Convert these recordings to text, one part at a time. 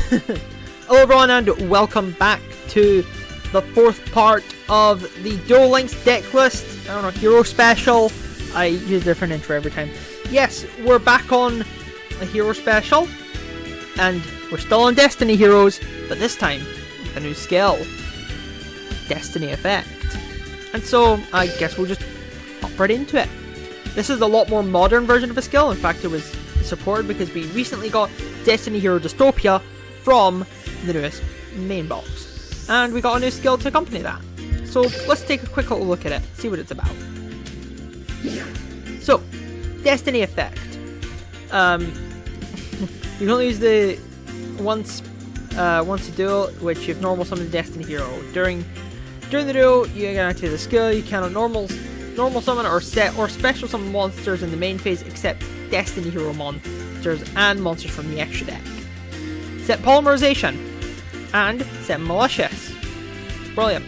Hello everyone and welcome back to the fourth part of the Duel Links deck list. I don't know, hero special. I use a different intro every time. Yes, we're back on a hero special. And we're still on Destiny heroes, but this time with a new skill. Destiny effect. And so, I guess we'll just hop right into it. This is a lot more modern version of a skill. In fact, it was supported because we recently got Destiny Hero Dystopia from the newest main box. And we got a new skill to accompany that. So let's take a quick little look at it, see what it's about. So, Destiny effect. You can only use the once a duel, which you have normal summon Destiny Hero. During the duel, you can activate the skill. You cannot normal summon or set or special summon monsters in the main phase except Destiny Hero monsters and monsters from the extra deck. Set Polymerization and set Malicious. Brilliant.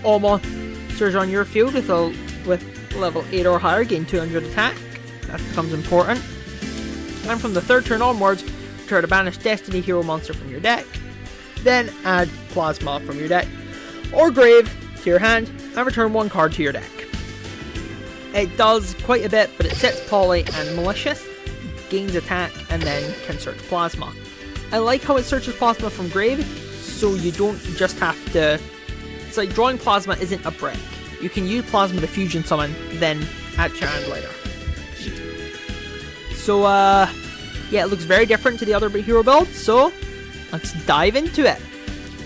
All monsters on your field with level 8 or higher gain 200 attack. That becomes important. And from the third turn onwards, try to banish Destiny Hero monster from your deck. Then add Plasma from your deck or grave to your hand and return one card to your deck. It does quite a bit, but it sets Poly and Malicious, gains attack, and then can search Plasma. I like how it searches Plasma from grave, so you don't just have to... It's like drawing Plasma isn't a brick. You can use Plasma to fusion summon, then add to your hand later. So, yeah, it looks very different to the other hero builds, so let's dive into it.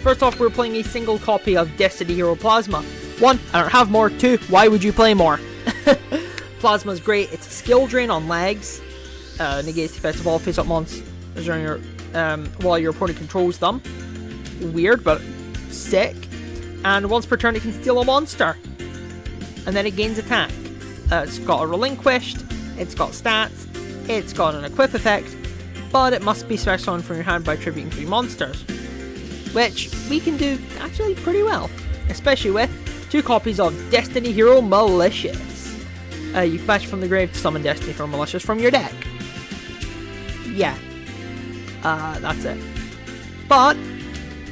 First off, we're playing a single copy of Destiny Hero Plasma. 1, I don't have more. 2, why would you play more? Plasma's great. It's a skill drain on legs. Negates the effects of all face-up monsters during your, while your opponent controls them. Weird, but sick. And once per turn, it can steal a monster. And then it gains attack. It's got a relinquished. It's got stats. It's got an equip effect. But it must be special summoned from your hand by attributing 3 monsters. Which we can do actually pretty well. Especially with 2 copies of Destiny Hero Malicious. You can banish from the grave to summon Destiny Hero Malicious from your deck. Yeah. That's it. But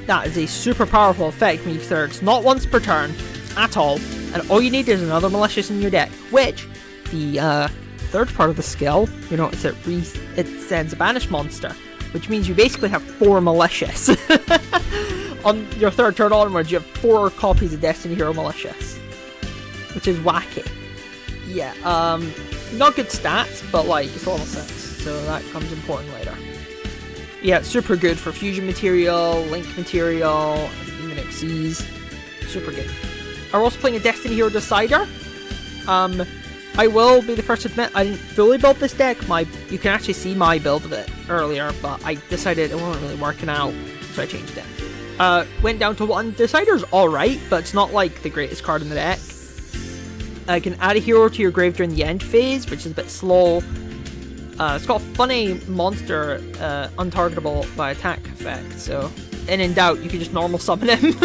that is a super powerful effect when you consider it's not once per turn at all. And all you need is another Malicious in your deck. Which, the third part of the skill, you know, it sends a banished monster. Which means you basically have 4 Malicious. On your third turn onwards, you have 4 copies of Destiny Hero Malicious. Which is wacky. Yeah, not good stats, but like, it's level 6, so that comes important later. Yeah, it's super good for fusion material, link material, even Xyz. Super good. I'm also playing a Destiny Hero Decider. I will be the first to admit, I didn't fully build this deck. You can actually see my build of it earlier, but I decided it wasn't really working out, so I changed it. Went down to 1. Decider's alright, but it's not like the greatest card in the deck. You can add a hero to your grave during the end phase, which is a bit slow. It's got a funny monster, untargetable by attack effect, so in doubt, you can just normal summon him.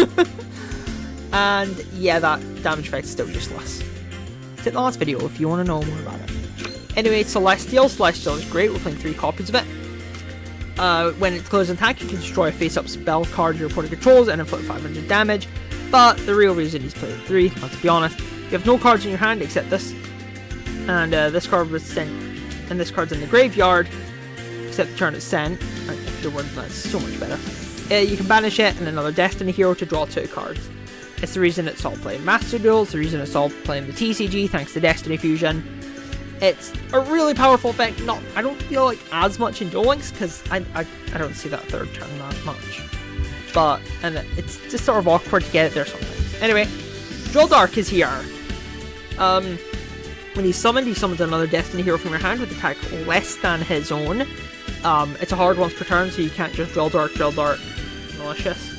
And yeah, that damage effect is still useless. Hit the last video if you want to know more about it. Anyway, Celestial. Celestial is great, we're playing 3 copies of it. When it declares an attack, you can destroy a face-up spell card your opponent controls and inflict 500 damage. But the real reason he's played 3, let's be honest, you have no cards in your hand except this. And this card was sent, and this card's in the graveyard, except the turn it's sent. If the word that's so much better. You can banish it and another Destiny Hero to draw 2 cards. It's the reason it's all playing Master Duel, it's the reason it's all playing the TCG thanks to Destiny Fusion. It's a really powerful effect. I don't feel like as much in Duel Links because I don't see that third turn that much. But it's just sort of awkward to get it there sometimes. Anyway, Drill Dark is here. When he's summoned, he summons another Destiny Hero from your hand with attack less than his own. It's a hard once per turn, so you can't just Drill Dark, Malicious.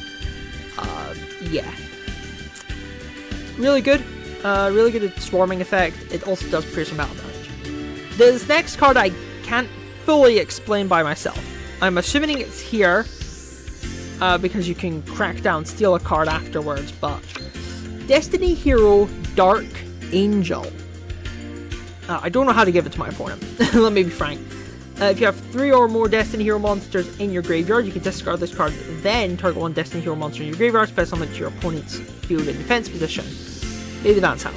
Yeah. Really good. Really good at swarming effect. It also does piercing battle damage. This next card I can't fully explain by myself. I'm assuming it's here because you can crack down, steal a card afterwards, but Destiny Hero Dark Angel. I don't know how to give it to my opponent. Let me be frank. If you have 3 or more Destiny Hero monsters in your graveyard, you can discard this card, then target 1 Destiny Hero monster in your graveyard, special summon it to your opponent's field in defense position. Maybe that's how.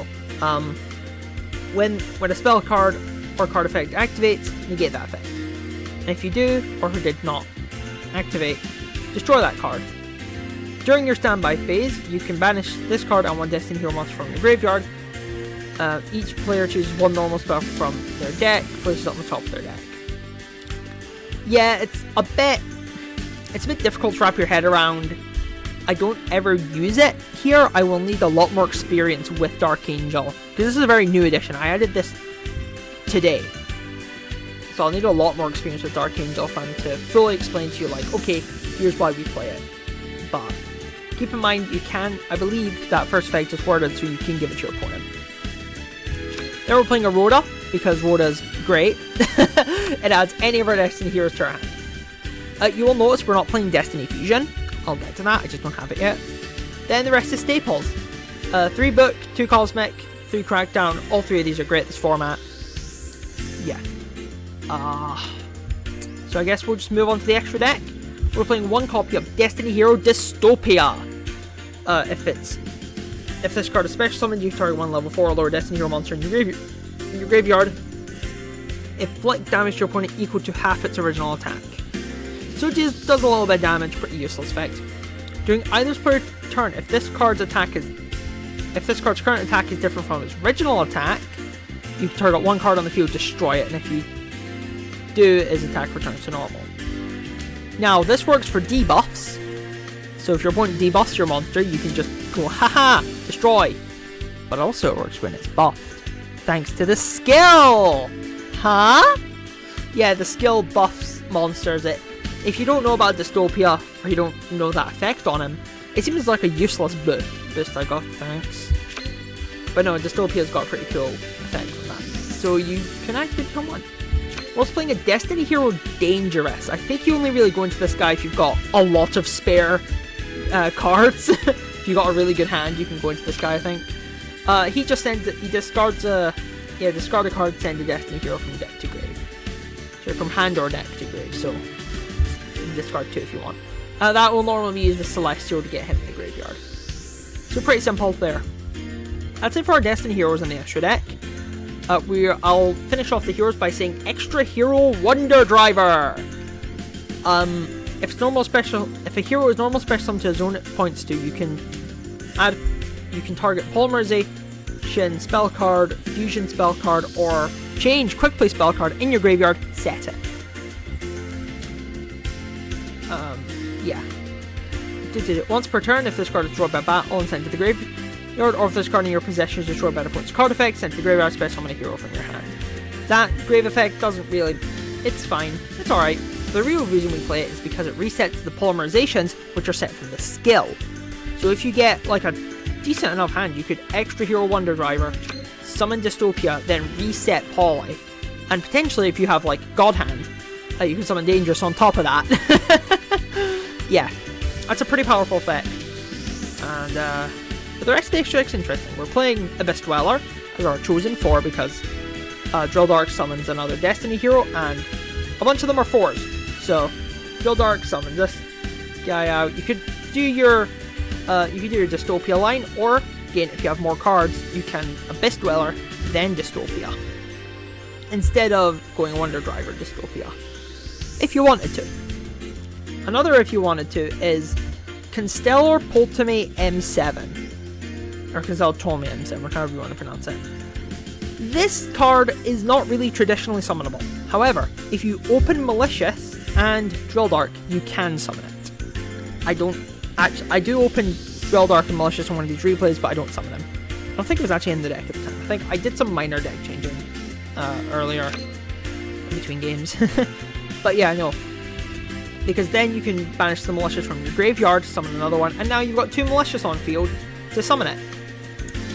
When a spell card or card effect activates, negate that effect. And if you do, or who did not activate, destroy that card. During your standby phase, you can banish this card and 1 Destiny Hero monster from your graveyard. Each player chooses 1 normal spell from their deck, places it on the top of their deck. Yeah, it's a bit difficult to wrap your head around. I don't ever use it here. I will need a lot more experience with Dark Angel, because this is a very new edition. I added this today, so I'll need a lot more experience with Dark Angel for me to fully explain to you, like, okay, here's why we play it. But keep in mind, you can, I believe that first effect is worded so you can give it to your opponent. Then we're playing a Rhoda, because Rhoda's great. It adds any of our Destiny Heroes to our hand. You will notice we're not playing Destiny Fusion. I'll get to that, I just don't have it yet. Then the rest is staples. 3 book, 2 cosmic, 3 crackdown. All 3 of these are great this format. Yeah. So I guess we'll just move on to the extra deck. We're playing 1 copy of Destiny Hero Dystopia. If this card is special summoned, you target 1 level 4 or lower Destiny Hero monster in your graveyard. Inflict damage to your opponent equal to half its original attack. So it just does a little bit of damage, pretty useless effect. During either player's turn, if this card's current attack is different from its original attack, you can target 1 card on the field, destroy it, and if you do, its attack returns to normal. Now, this works for debuffs. So if your opponent debuffs your monster, you can just go, haha, destroy. But also it works when it's buffed, thanks to the skill. Huh? Yeah, the skill buffs monsters. If you don't know about Dystopia, or you don't know that effect on him, it seems like a useless boost I got, thanks. But no, Dystopia's got a pretty cool effect on that. So you can actually become 1. We're also playing a Destiny Hero Dangerous. I think you only really go into this guy if you've got a lot of spare cards. If you've got a really good hand, you can go into this guy, I think. He just discards discard a card, send a Destiny Hero from deck to grave. So from hand or deck to grave, so you can discard 2 if you want. That will normally be used with Celestial to get him in the graveyard. So pretty simple there. That's it for our Destiny Heroes in the extra deck. I'll finish off the heroes by saying Extra Hero Wonder Driver. If a hero is normal special sum to his own points to, you can target Polymerization spell card, Fusion spell card, or change Quick Play spell card in your graveyard, set it. Yeah. Once per turn, if this card is destroyed by battle and sent to the graveyard, or if this card in your possession is destroyed by the opponent's card effect, sent to the graveyard, special summon a hero from your hand. That grave effect doesn't really... It's fine. It's alright. The real reason we play it is because it resets the polymerizations, which are set from the skill. So if you get like a decent enough hand, you could Extra Hero Wonder Driver, summon Dystopia, then reset Poly. And potentially, if you have like God Hand, you can summon Dangerous on top of that. Yeah, that's a pretty powerful effect. And but the rest of the extra deck's interesting. We're playing Abyss Dweller as our chosen 4 because Drill Dark summons another Destiny Hero, and a bunch of them are 4s. So Drill Dark summons this guy out. You could do your Dystopia line, or again, if you have more cards, you can Abyss Dweller, then Dystopia, instead of going Wonder Driver Dystopia, if you wanted to. Another, if you wanted to, is Constellar Poltome M7, or Constellar M7, however you want to pronounce it. This card is not really traditionally summonable. However, if you open Malicious and Drill Dark, you can summon it. I do open Drill Dark and Malicious on one of these replays, but I don't summon them. I don't think it was actually in the deck at the time. I think I did some minor deck changing earlier in between games. But yeah, no. Because then you can banish the Malicious from your graveyard, summon another one, and now you've got 2 Malicious on field to summon it.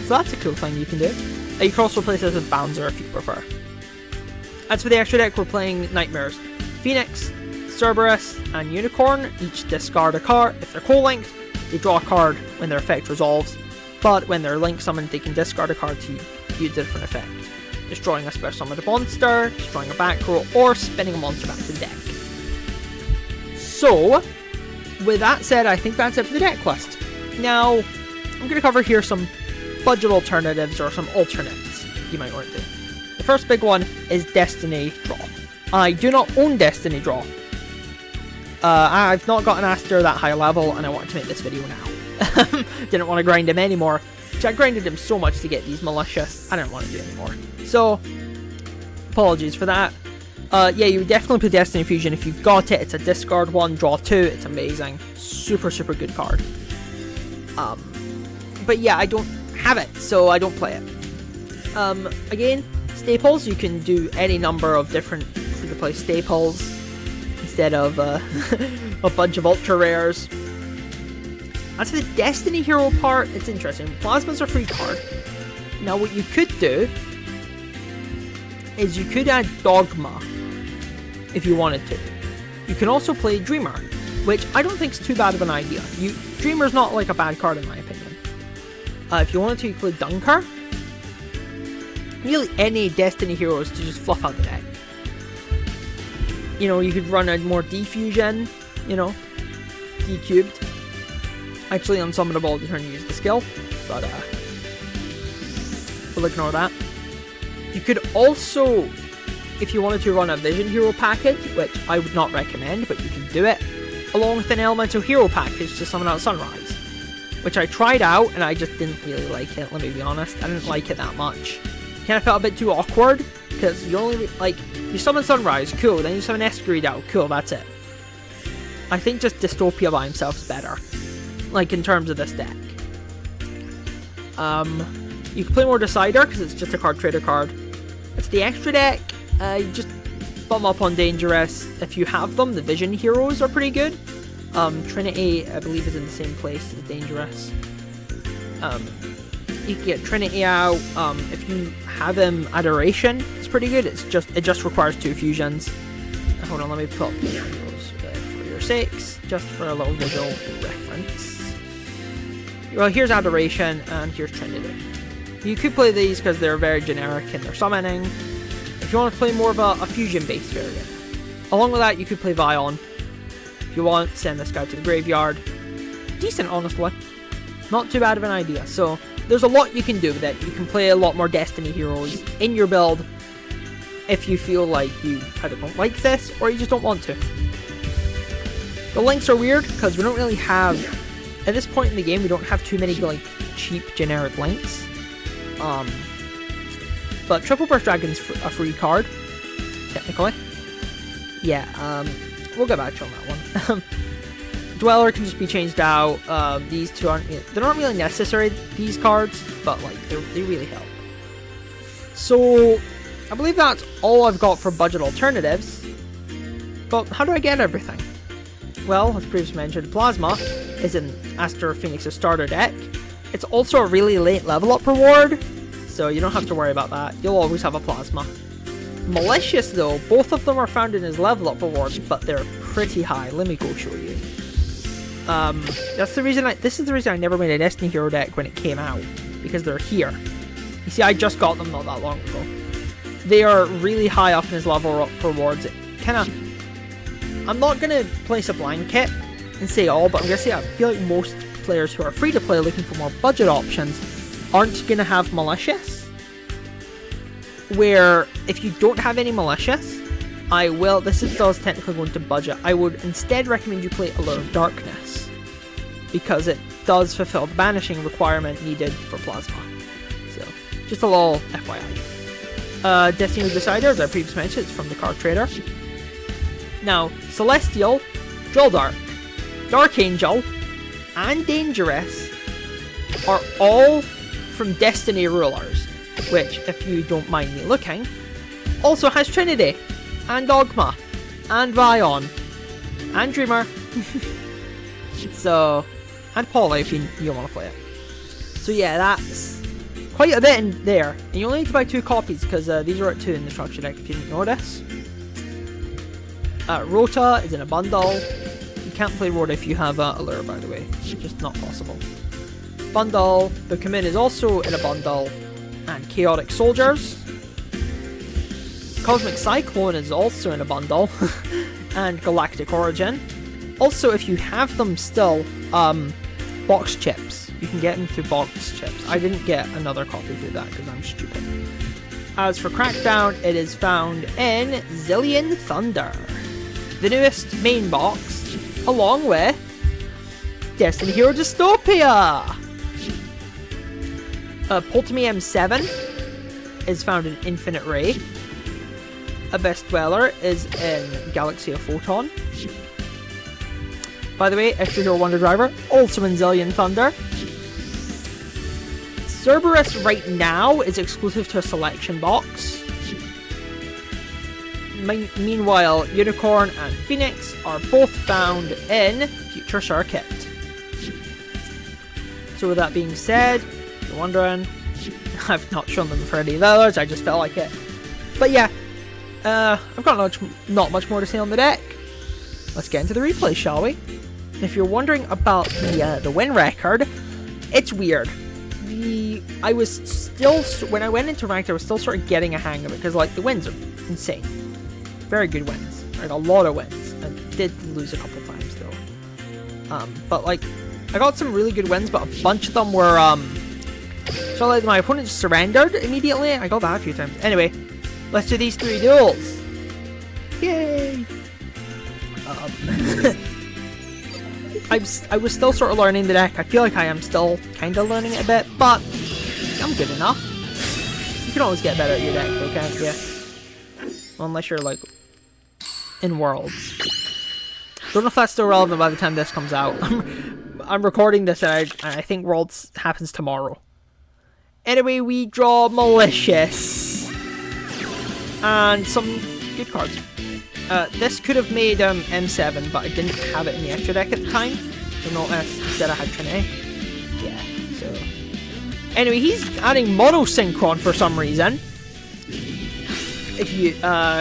So that's a cool thing you can do. You can also replace this with Bouncer if you prefer. As for the extra deck, we're playing Nightmares. Phoenix, Cerberus, and Unicorn each discard a card. If they're co-linked, they draw a card when their effect resolves, but when they're link summoned, they can discard a card to use a different effect. destroying a special summoned monster, destroying a back row, or spinning a monster back to the deck. So, with that said, I think that's it for the deck list. Now, I'm going to cover here some budget alternatives or some alternates you might want to do. The first big one is Destiny Draw. I do not own Destiny Draw. I've not got an Aster that high level, and I wanted to make this video now. Didn't want to grind him anymore. I grinded him so much to get these malicious, I didn't want to do it anymore. So, apologies for that. Yeah, you would definitely play Destiny Fusion if you've got it. It's a discard one, draw two. It's amazing. Super, super good card. But yeah, I don't have it, so I don't play it. Again, staples, you can do any number of different free-to-play staples instead of a bunch of ultra rares. As for the Destiny Hero part, it's interesting. Plasma's a free card. Now, what you could do is you could add Dogma if you wanted to. You can also play Dreamer, which I don't think is too bad of an idea. Dreamer's not like a bad card in my opinion. If you wanted to, you could play Dunker. Really any Destiny heroes to just fluff out the deck. You know, you could run a more D-Fusion, you know, D-Cubed. Actually unsummonable to turn to use the skill, but we'll ignore that. You could also, if you wanted to run a Vision Hero package, which I would not recommend, but you can do it, along with an Elemental Hero package to summon out Sunrise, which I tried out and I just didn't really like it, let me be honest. I didn't like it that much. Kind of felt a bit too awkward, because you only, like, you summon Sunrise, cool, then you summon Escreed out, cool, that's it. I think just Dystopia by himself is better. Like, in terms of this deck. You can play more Decider, because it's just a card trader card. It's the extra deck. You just bum up on Dangerous if you have them. The Vision Heroes are pretty good. Trinity, I believe, is in the same place as Dangerous. You can get Trinity out. If you have him Adoration, it's pretty good. It just requires 2 fusions. Hold on, let me pull up the heroes for your sakes, just for a little visual reference. Well, here's Adoration, and here's Trinity. You could play these because they're very generic in their summoning. If you want to play more of a fusion-based variant. Along with that, you could play Vion. If you want, send this guy to the graveyard. Decent, honestly. Not too bad of an idea. So, there's a lot you can do with it. You can play a lot more Destiny heroes in your build if you feel like you either don't like this, or you just don't want to. The links are weird, because we don't really have... At this point in the game, we don't have too many, like, cheap, generic links. But Triple Burst Dragon's a free card, technically. Yeah, we'll get back to you on that one. Dweller can just be changed out. These two they're not really necessary, these cards, but, like, they really help. So, I believe that's all I've got for budget alternatives. But how do I get everything? Well, as previously mentioned, Plasma is in Aster Phoenix's starter deck. It's also a really late level up reward, so you don't have to worry about that. You'll always have a Plasma. Malicious, though, both of them are found in his level up rewards, but they're pretty high. Let me go show you. This is the reason I never made a Destiny Hero deck when it came out, because they're here. You see, I just got them not that long ago. They are really high up in his level up rewards. It kind of... I'm not going to place a blanket and say all, but I'm going to say I feel like most players who are free to play looking for more budget options aren't going to have Malicious. Where, if you don't have any Malicious, this is still technically going to budget, I would instead recommend you play Allure of Darkness, because it does fulfill the banishing requirement needed for Plasma. So, just a little FYI. Destiny Decider, as I previously mentioned, it's from the card trader. Now, Celestial, Drill Dark, Dark Angel, and Dangerous are all from Destiny Rulers, which, if you don't mind me looking, also has Trinity, and Dogma, and Vion, and Dreamer, so, and Paula if you want to play it. So yeah, that's quite a bit in there, and you only need to buy 2 copies, because these are at 2 in the structure deck if you didn't notice. Rota is in a bundle. You can't play Rota if you have Allure, by the way. It's just not possible. Bundle. The Commit is also in a bundle. And Chaotic Soldiers. Cosmic Cyclone is also in a bundle, and Galactic Origin. Also, if you have them still, box chips. You can get them through box chips. I didn't get another copy through that because I'm stupid. As for Crackdown, it is found in Zillion Thunder, the newest main box, along with Destiny Hero Dystopia. Poltemy M7 is found in Infinite Ray. Abyss Dweller is in Galaxy of Photon. By the way, Extra Hero Wonder Driver, also in Zillion Thunder. Cerberus right now is exclusive to a selection box. Meanwhile, Unicorn and Phoenix are both found in Future Circuit. So with that being said, if you're wondering, I've not shown them for any of the others, I just felt like it. But yeah, I've got not much more to say on the deck. Let's get into the replay, shall we? If you're wondering about the win record, it's weird. I was still, when I went into ranked, I was still sort of getting a hang of it, because like the wins are insane. Very good wins. Like a lot of wins. I did lose a couple times though. But like, I got some really good wins, but a bunch of them were, so like my opponent just surrendered immediately. I got that a few times. Anyway, let's do these 3 duels. Yay! I was still sort of learning the deck. I feel like I am still kind of learning it a bit, but I'm good enough. You can always get better at your deck, though, can't you? Well, unless you're, like, in Worlds. Don't know if that's still relevant by the time this comes out. I'm recording this, and I think Worlds happens tomorrow. Anyway, we draw Malicious. And some good cards. This could have made M7, but I didn't have it in the extra deck at the time. So notice, instead I had Trine. Yeah, so... Anyway, he's adding Mono Synchron for some reason. If you,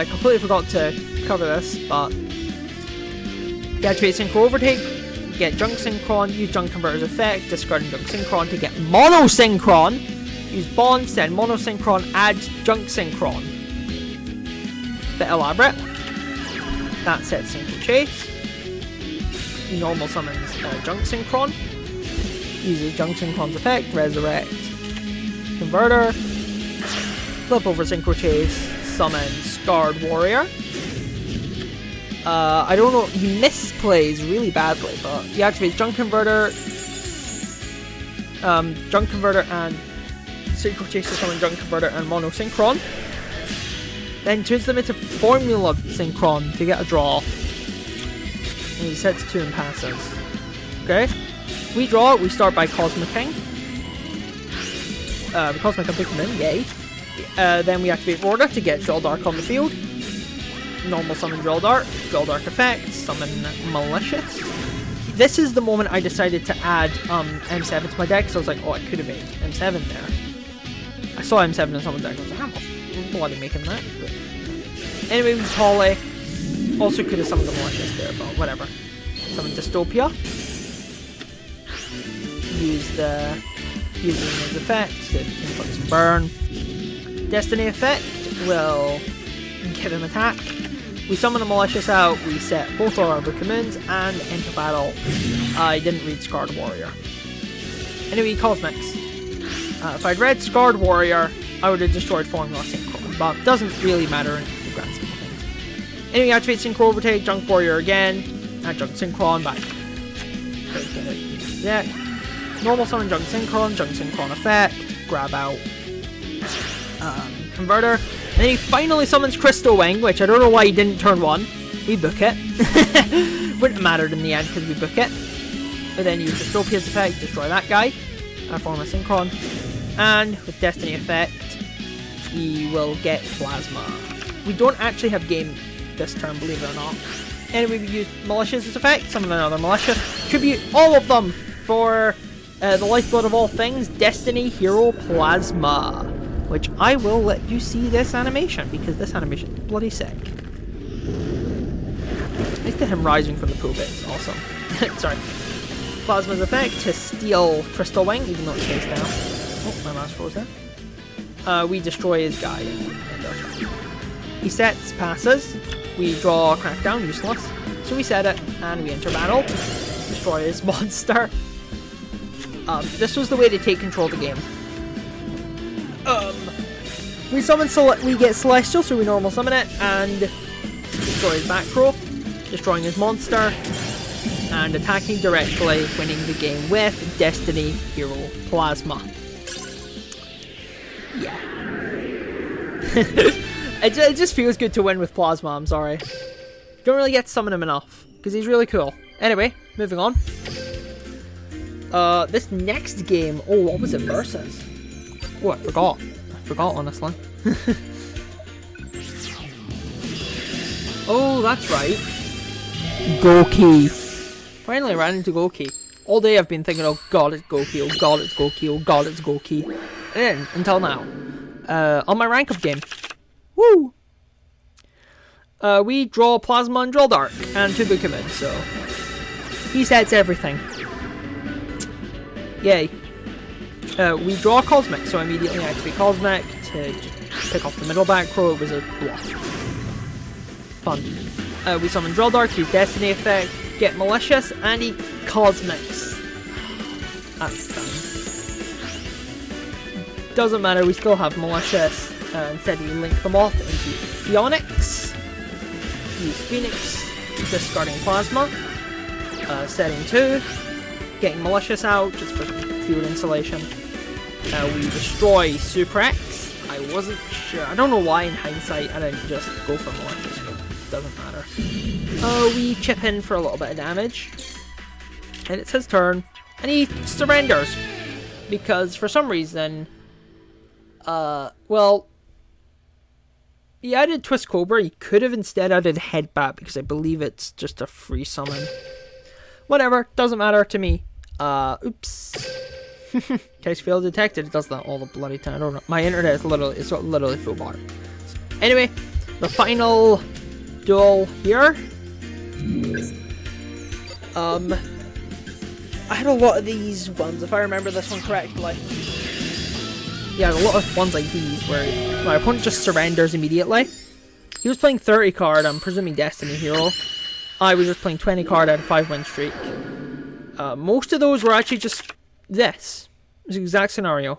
completely forgot to cover this, but... Deactivate Synchro Overtake, get Junk Synchron, use Junk Converter's effect, discarding Junk Synchron to get Mono Synchron. Use Bond, send Mono Synchron, add Junk Synchron. Bit elaborate. That sets Synchro Chase. He normal summons Junk Synchron. Uses Junk Synchron's effect, Resurrect Converter. Flip over Synchro Chase, summon Scarred Warrior. I don't know, he misplays really badly, but he activates Junk Converter. Junk Converter and Synchro Chase to summon Junk Converter and Mono Synchron. Then turns them into Formula Synchron to get a draw. And he sets 2 and passes. Okay. We draw, we start by Cosmic King. The Cosmic King picks him in, yay. Then we activate Rorda to get Draw Dark on the field. Normal summon Draw Dark effect, summon Malicious. This is the moment I decided to add M7 to my deck, so I was like, oh, I could have made M7 there. I saw M7 in someone's deck, I was like, I'm bloody making that. But anyway, we Poly. Also could have summoned the Malicious there, but whatever. Summon Dystopia. Using his effect to influx and burn. Destiny effect will get an attack. We summon the Malicious out, we set both our Arbor Communes, and enter battle. I didn't read Scarred Warrior. Anyway, Cosmics. If I'd read Scarred Warrior, I would have destroyed Formula Synchro, but doesn't really matter in the grand scheme of things. Anyway, activate Synchro Overtake, Junk Warrior again, add Junk Synchron back. Yeah. Normal summon Junk Synchron effect, grab out Converter, and then he finally summons Crystal Wing, which I don't know why he didn't turn 1. We book it. Wouldn't have mattered in the end because we book it. And then use Dystopia's effect, destroy that guy, form a Synchron, and with Destiny effect, we will get Plasma. We don't actually have game this turn, believe it or not. Anyway, we use Malicious' effect, summon another Malicious, tribute all of them for the lifeblood of all things, Destiny Hero Plasma. Which I will let you see this animation, because this animation is bloody sick. Look at him rising from the pool bit, it's awesome. Sorry. Plasma's effect to steal Crystal Wing, even though it's face down. Oh, my mouse froze there. We destroy his guy and our turn. He sets passes. We draw Crackdown, useless. So we set it, and we enter battle. Destroy his monster. This was the way to take control of the game. We get Celestial, so we normal summon it, and destroy his back row, destroying his monster, and attacking directly, winning the game with Destiny Hero Plasma. Yeah. It just feels good to win with Plasma, I'm sorry. Don't really get to summon him enough, because he's really cool. Anyway, moving on. This next game, oh, what was it versus? Oh, I forgot, honestly. Oh, that's right. Goki. Finally ran into Goki. All day I've been thinking, oh god, it's Goki, oh god, it's Goki, oh god, it's Goki. And then, until now. On my rank up game. Woo! We draw Plasma and Drill Dark, and Tubu come in, so... He sets everything. Yay. We draw Cosmic, so immediately activate Cosmic to pick off the middle back row. It was a bluff. Fun. We summon Drill Dark, use Destiny effect, get Malicious, and he Cosmics. That's done. Doesn't matter, we still have Malicious. Instead we link them off into Phoenix. Use Phoenix, discarding Plasma. Setting 2. Getting Malicious out, just for field insulation. We destroy Super X. I wasn't sure. I don't know why in hindsight I didn't just go for Malicious, but it doesn't matter. We chip in for a little bit of damage. And it's his turn. And he surrenders. Because for some reason... well... He added Twist Cobra. He could have instead added Headbat, because I believe it's just a free summon. Whatever, doesn't matter to me. Oops. Case failed detected. It does that all the bloody time. I don't know. My internet is literally full bar. Anyway, the final duel here. I had a lot of these ones, if I remember this one correctly. Yeah, a lot of ones like these where my opponent just surrenders immediately. He was playing 30 card, I'm presuming Destiny Hero. I was just playing 20 card at a 5-win streak. Most of those were actually just this. It was the exact scenario.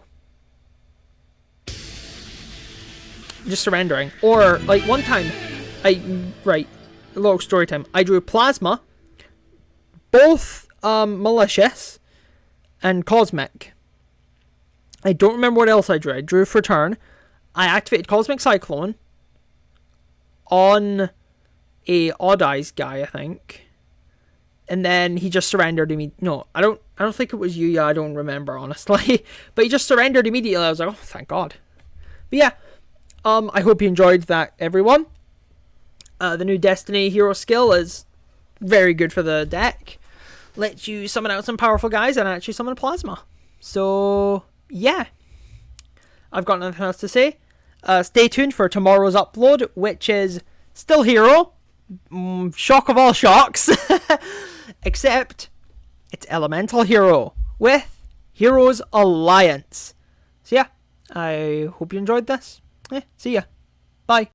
Just surrendering. Or, like, one time, right, a little story time. I drew Plasma, both Malicious, and Cosmic. I don't remember what else I drew. I drew for turn. I activated Cosmic Cyclone on a Odd Eyes guy, I think. And then he just surrendered immediately. No, I don't think it was Yuya. I don't remember, honestly. But he just surrendered immediately. I was like, oh, thank God. But yeah, I hope you enjoyed that, everyone. The new Destiny Hero skill is very good for the deck. Lets you summon out some powerful guys and actually summon a Plasma. So, yeah. I've got nothing else to say. Stay tuned for tomorrow's upload, which is still Hero. Shock of all shocks. Except, it's Elemental Hero with Heroes Alliance. So yeah, I hope you enjoyed this. See ya. Bye.